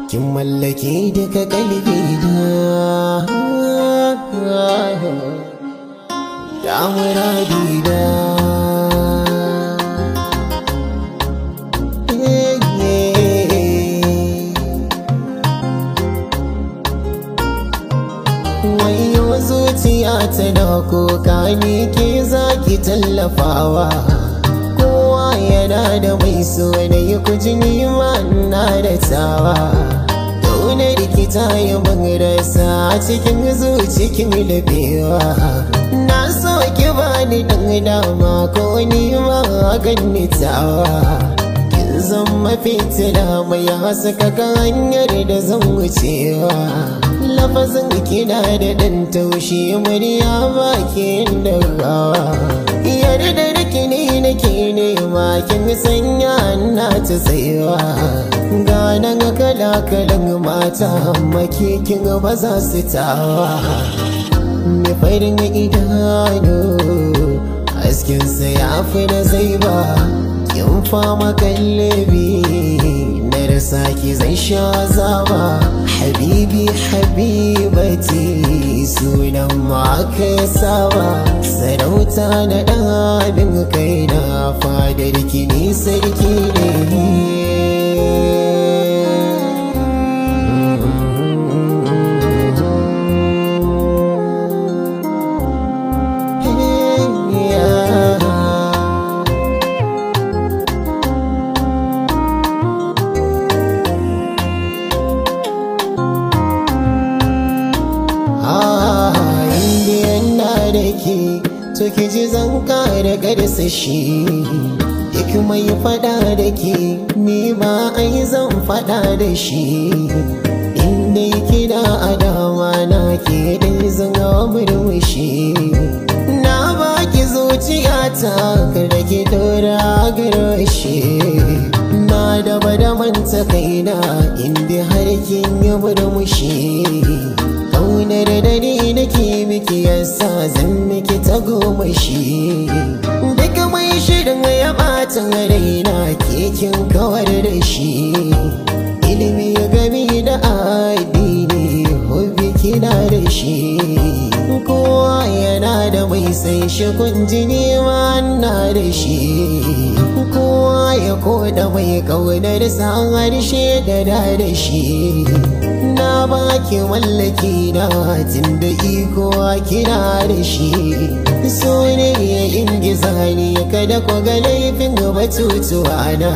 kin mallake duka kalbi da muradi da wayo zuciya ta da koka ni ke zaki tallafawa yana da mai so da yi kujini ma na da tawa dauna rikita ya bangarasa cikin zucikin labewa na so ki bani dan dama ko ni ma ganni tawa kin zama fitila mai haska kan hanyar da zan wucewa lafazin kina da dan taushi murya bakin da rawa yarda rikini nake nema kin sanya na ta tsayuwa gana ga kala-kalan mata make kin ba za su tawa mai farin idanu haskensa ya fi na zai ba kin fama kallabi na rasa ki zai sha zaba habibi habibati sunan ma aka saba sarauta na ɗan abin kaina fadar kini sarki ne to ki ji zan kare garsa shi duk mai fada da ke ni ma ai zan fada da shi inda kina a dama na ke dai zan murmushi na baki zuciyata kada ki dora garashi na daba da manta kaina inda har kin yi murmushi kaunar dare nake miki yasa zan miki ta goma shi duka mai shirin ya bata raina ke kin kawar da shi ilimi ya gami da addini hobi kina da shi kowa yana da mai san shi kunjini ma na da shi kowa ya koda mai kaunar sa harshe da shi na baki mallaki na tun da iko kina da shi so ne ya ingiza ni kada ku ga laifin batutuwa na